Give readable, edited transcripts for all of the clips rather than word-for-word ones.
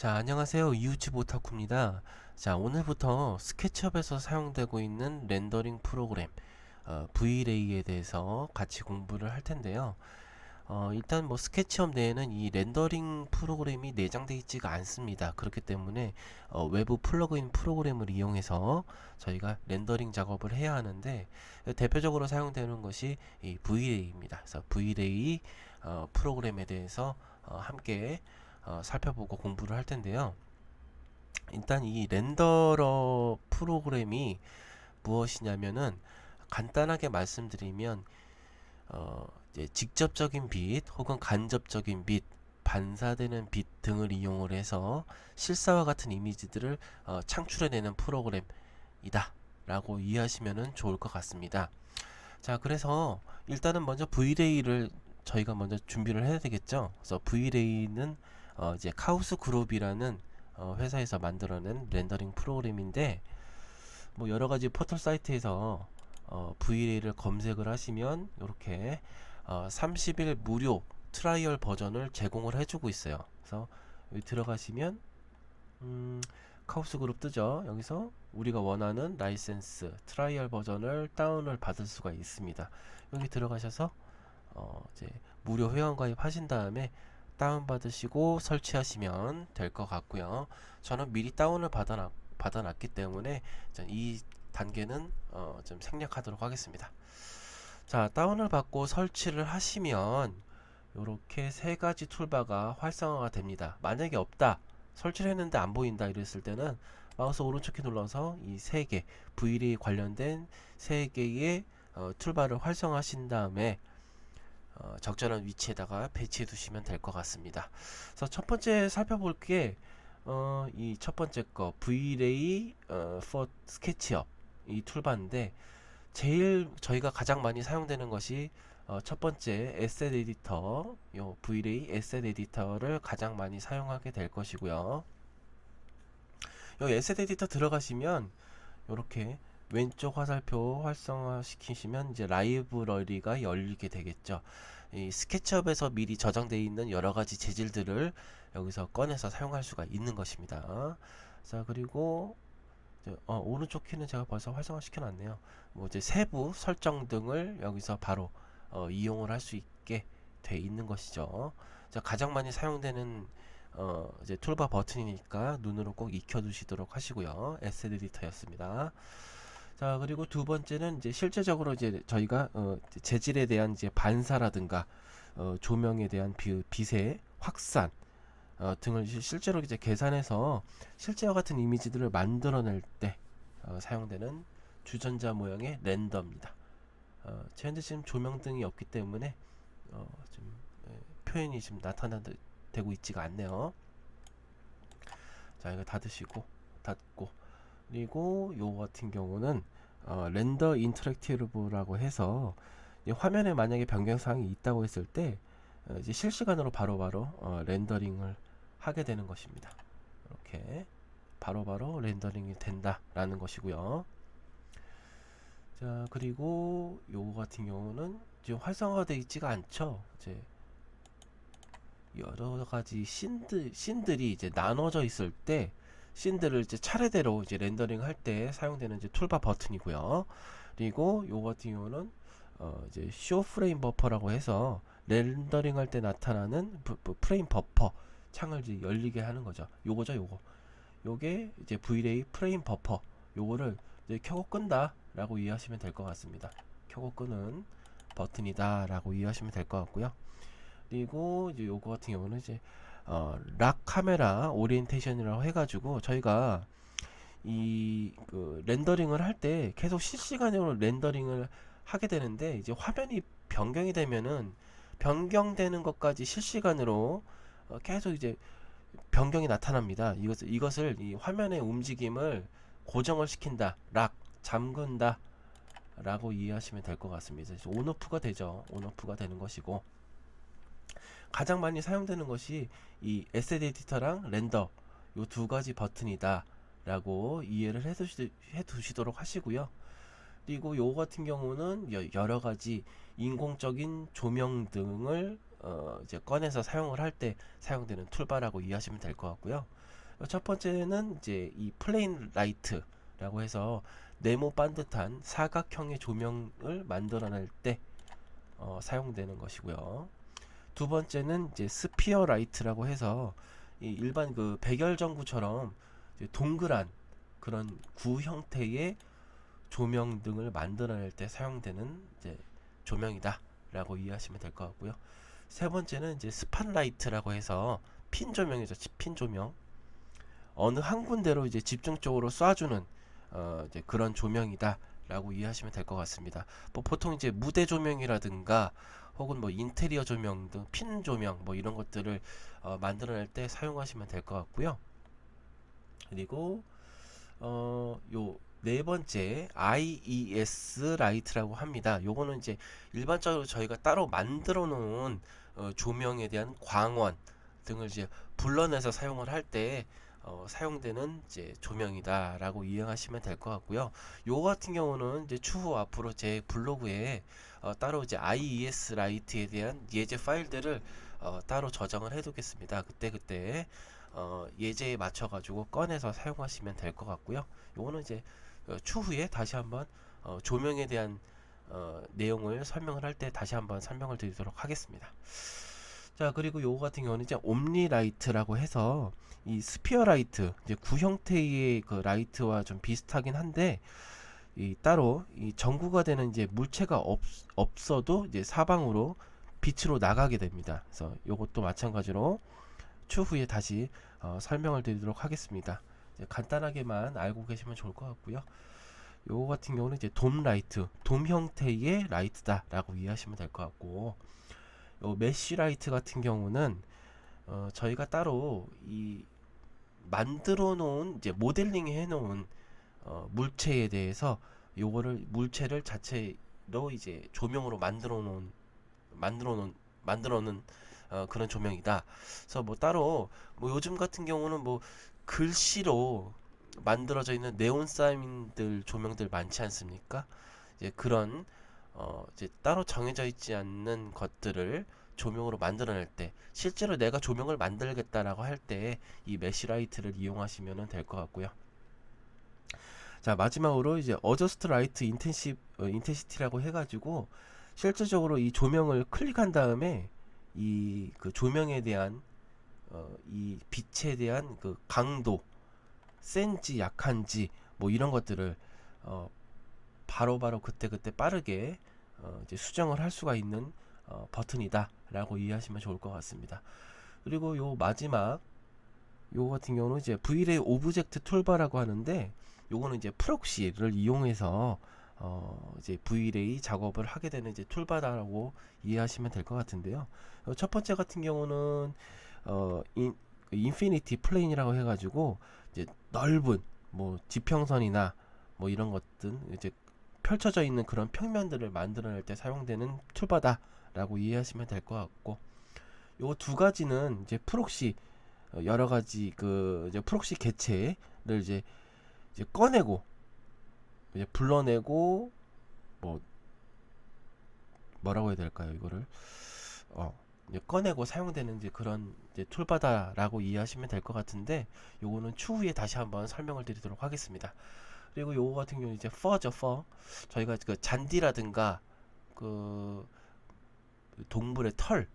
자, 안녕하세요. 이웃집 오타쿠입니다. 자, 오늘부터 스케치업에서 사용되고 있는 렌더링 프로그램 V-Ray에 대해서 같이 공부를 할 텐데요. 일단 뭐 스케치업 내에는 이 렌더링 프로그램이 내장되어 있지가 않습니다. 그렇기 때문에 외부 플러그인 프로그램을 이용해서 저희가 렌더링 작업을 해야 하는데, 대표적으로 사용되는 것이 이 V-Ray입니다. 그래서 V-Ray 프로그램에 대해서 함께 살펴보고 공부를 할 텐데요. 일단 이 렌더러 프로그램이 무엇이냐면은, 간단하게 말씀드리면 이제 직접적인 빛 혹은 간접적인 빛, 반사되는 빛 등을 이용을 해서 실사와 같은 이미지들을 창출해내는 프로그램이다 라고 이해하시면 좋을 것 같습니다. 자, 그래서 일단은 먼저 V-Ray를 저희가 먼저 준비를 해야 되겠죠. 그래서 V-Ray는 이제 카우스 그룹이라는 회사에서 만들어낸 렌더링 프로그램인데, 뭐 여러 가지 포털 사이트에서 V-Ray를 검색을 하시면 이렇게 30일 무료 트라이얼 버전을 제공을 해주고 있어요. 그래서 여기 들어가시면 카우스 그룹 뜨죠. 여기서 우리가 원하는 라이센스 트라이얼 버전을 다운을 받을 수가 있습니다. 여기 들어가셔서 이제 무료 회원 가입하신 다음에 다운받으시고 설치하시면 될 것 같고요. 저는 미리 다운을 받아놨기 때문에 이 단계는 좀 생략하도록 하겠습니다. 자, 다운을 받고 설치를 하시면 이렇게 세 가지 툴바가 활성화가 됩니다. 만약에 없다, 설치를 했는데 안 보인다 이랬을 때는 마우스 오른쪽 키 눌러서 이 세 개 V-Ray 관련된 세 개의 툴바를 활성화하신 다음에 적절한 위치에다가 배치해 두시면 될 것 같습니다. 그래서 첫 번째 살펴볼 게 이 첫 번째 거 V-Ray for SketchUp 이 툴바인데, 제일 저희가 가장 많이 사용되는 것이 첫 번째 에셋 에디터, 요 V-Ray 에셋 에디터를 가장 많이 사용하게 될 것이고요. 요 에셋 에디터 들어가시면 이렇게 왼쪽 화살표 활성화 시키시면 이제 라이브러리가 열리게 되겠죠. 이 스케치업에서 미리 저장되어 있는 여러 가지 재질들을 여기서 꺼내서 사용할 수가 있는 것입니다. 자, 그리고 오른쪽 키는 제가 벌써 활성화 시켜 놨네요. 뭐 이제 세부 설정 등을 여기서 바로 이용을 할 수 있게 돼 있는 것이죠. 자, 가장 많이 사용되는 이제 툴바 버튼이니까 눈으로 꼭 익혀 두시도록 하시고요. 에셋 에디터였습니다. 자, 그리고 두 번째는 이제 실제적으로 이제 저희가 재질에 대한 이제 반사라든가 조명에 대한 빛의 확산 등을 실제로 이제 계산해서 실제와 같은 이미지들을 만들어낼 때 사용되는 주전자 모형의 렌더입니다. 제 현재 지금 조명등이 없기 때문에 좀 표현이 지금 나타나고 있지가 않네요. 자, 이거 닫고, 그리고 요거 같은 경우는 렌더 인터랙티브라고 해서 화면에 만약에 변경사항이 있다고 했을 때 이제 실시간으로 바로바로 렌더링을 하게 되는 것입니다. 이렇게 바로바로 렌더링이 된다라는 것이고요. 자, 그리고 요거 같은 경우는 지금 활성화되어 있지가 않죠. 이제 여러 가지 씬들이 이제 나눠져 있을 때 씬들을 이제 차례대로 이제 렌더링 할 때 사용되는 이제 툴바 버튼이고요. 그리고 요거 같은 경우는 이제 쇼 프레임 버퍼라고 해서 렌더링 할 때 나타나는 프레임 버퍼 창을 이제 열리게 하는 거죠. 요거죠, 요게 이제 V-Ray 프레임 버퍼, 요거를 이제 켜고 끈다 라고 이해하시면 될 것 같습니다. 켜고 끄는 버튼이다 라고 이해하시면 될 것 같고요. 그리고 이제 요거 같은 경우는 이제 락 카메라 오리엔테이션이라고 해가지고 저희가 이 렌더링을 할 때 계속 실시간으로 렌더링을 하게 되는데, 이제 화면이 변경이 되면은 변경되는 것까지 실시간으로 계속 이제 변경이 나타납니다. 이것을 이 화면의 움직임을 고정을 시킨다, 락 잠근다 라고 이해하시면 될 것 같습니다. 온오프가 되죠. 온오프가 되는 것이고, 가장 많이 사용되는 것이 이 에셋 에디터랑 렌더 요 두 가지 버튼이다 라고 이해를 해두시도록 하시고요. 그리고 요 같은 경우는 여러 가지 인공적인 조명 등을 이제 꺼내서 사용을 할 때 사용되는 툴바라고 이해하시면 될 것 같고요. 첫 번째는 이제 이 플레인 라이트라고 해서 네모 반듯한 사각형의 조명을 만들어낼 때 사용되는 것이고요. 두 번째는 이제 스피어 라이트라고 해서 이 일반 그 백열전구처럼 이제 동그란 그런 구 형태의 조명 등을 만들어낼 때 사용되는 이제 조명이다 라고 이해하시면 될 것 같고요. 세 번째는 이제 스팟라이트라고 해서 핀 조명이죠. 핀 조명. 어느 한 군데로 이제 집중적으로 쏴주는 이제 그런 조명이다 라고 이해하시면 될 것 같습니다. 뭐 보통 이제 무대 조명이라든가 혹은 뭐 인테리어 조명 등 핀 조명 뭐 이런 것들을 만들어낼 때 사용하시면 될 것 같고요. 그리고 요 네 번째 IES 라이트라고 합니다. 요거는 이제 일반적으로 저희가 따로 만들어 놓은 조명에 대한 광원 등을 이제 불러내서 사용을 할 때 사용되는 이제 조명이다라고 이해하시면 될 것 같고요. 요거 같은 경우는 이제 추후 앞으로 제 블로그에 따로 이제 IES 라이트에 대한 예제 파일들을 따로 저장을 해두겠습니다. 그때 예제에 맞춰 가지고 꺼내서 사용하시면 될 것 같고요. 요거는 이제 추후에 다시 한번 조명에 대한 내용을 설명을 할 때 다시 한번 설명을 드리도록 하겠습니다. 자, 그리고 요거 같은 경우는 이제 옴니 라이트라고 해서 이 스피어 라이트, 이제 구 형태의 그 라이트와 좀 비슷하긴 한데 이 따로 이 전구가 되는 이제 물체가 없어도 이제 사방으로 빛으로 나가게 됩니다. 그래서 요것도 마찬가지로 추후에 다시 설명을 드리도록 하겠습니다. 간단하게만 알고 계시면 좋을 것 같고요. 요거 같은 경우는 이제 돔 라이트, 돔 형태의 라이트다 라고 이해하시면 될 것 같고, 요 메쉬 라이트 같은 경우는 저희가 따로 이 만들어 놓은 이제 모델링 해 놓은 물체에 대해서 요거를 물체를 자체로 이제 조명으로 만들어 놓은 그런 조명이다. 그래서 뭐 따로 뭐 요즘 같은 경우는 뭐 글씨로 만들어져 있는 네온 사인들 조명들 많지 않습니까? 이제 그런 이제 따로 정해져 있지 않는 것들을 조명으로 만들어낼 때 실제로 내가 조명을 만들겠다라고 할 때 이 메쉬라이트를 이용하시면 될 것 같고요. 자, 마지막으로 이제 어저스트 라이트 인텐시티라고 해가지고 실질적으로 이 조명을 클릭한 다음에 이 그 조명에 대한 이 빛에 대한 그 강도, 센지 약한지 뭐 이런 것들을 바로바로 그때그때 빠르게 이제 수정을 할 수가 있는 버튼이다 라고 이해하시면 좋을 것 같습니다. 그리고 요 마지막 요거 같은 경우는 이제 Vray 오브젝트 툴바라고 하는데 요거는 이제 프록시를 이용해서 이제 Vray 작업을 하게 되는 이제 툴바다라고 이해하시면 될 것 같은데요. 첫 번째 같은 경우는 인피니티 플레인이라고 해가지고 이제 넓은 뭐 지평선이나 뭐 이런 것들 이제 펼쳐져 있는 그런 평면들을 만들어낼 때 사용되는 툴바다라고 이해하시면 될 것 같고, 요 두 가지는 이제 프록시 여러 가지 그 이제 프록시 개체를 이제 꺼내고 이제 불러내고 뭐 뭐라고 해야 될까요? 이거를 이제 꺼내고 사용되는 이제 그런 이제 툴바다라고 이해하시면 될 것 같은데 요거는 추후에 다시 한번 설명을 드리도록 하겠습니다. 그리고 요거 같은 경우는 이제 퍼죠, 퍼. 저희가 그 잔디라든가 그 동물의 털,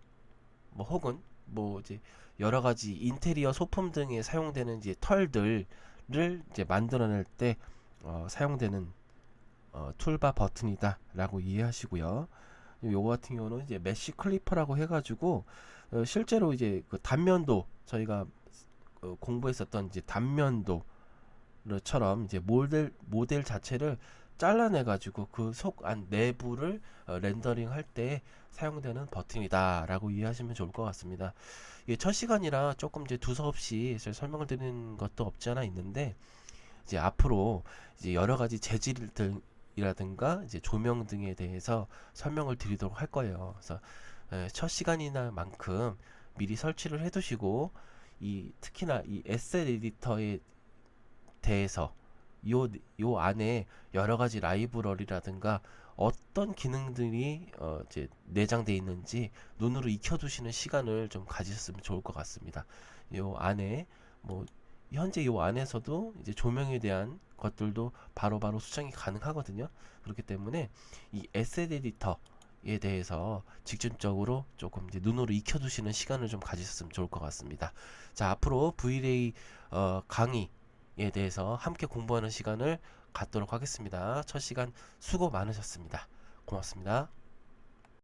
뭐 혹은 뭐 이제 여러 가지 인테리어 소품 등에 사용되는 이제 털들을 이제 만들어낼 때 사용되는 툴바 버튼이다라고 이해하시고요. 요거 같은 경우는 이제 메쉬 클리퍼라고 해가지고 실제로 이제 그 단면도 저희가 공부했었던 이제 단면도처럼 이제 모델 자체를 잘라내 가지고 그 속 안 내부를 렌더링 할 때 사용되는 버튼이다라고 이해하시면 좋을 것 같습니다. 이게 첫 시간이라 조금 이제 두서없이 설명을 드리는 것도 없지 않아 있는데 이제 앞으로 이제 여러 가지 재질들이라든가 이제 조명 등에 대해서 설명을 드리도록 할 거예요. 그래서 첫 시간이나 만큼 미리 설치를 해두시고 이 특히나 이 에셋 에디터에 대해서 요 안에 여러 가지 라이브러리라든가 어떤 기능들이 이제 내장되어 있는지 눈으로 익혀두시는 시간을 좀 가지셨으면 좋을 것 같습니다. 요 안에 뭐 현재 요 안에서도 이제 조명에 대한 것들도 바로바로 수정이 가능하거든요. 그렇기 때문에 이 에셋 에디터에 대해서 직접적으로 조금 이제 눈으로 익혀두시는 시간을 좀 가지셨으면 좋을 것 같습니다. 자, 앞으로 V-Ray 강의에 대해서 함께 공부하는 시간을 갖도록 하겠습니다. 첫 시간 수고 많으셨습니다. 고맙습니다.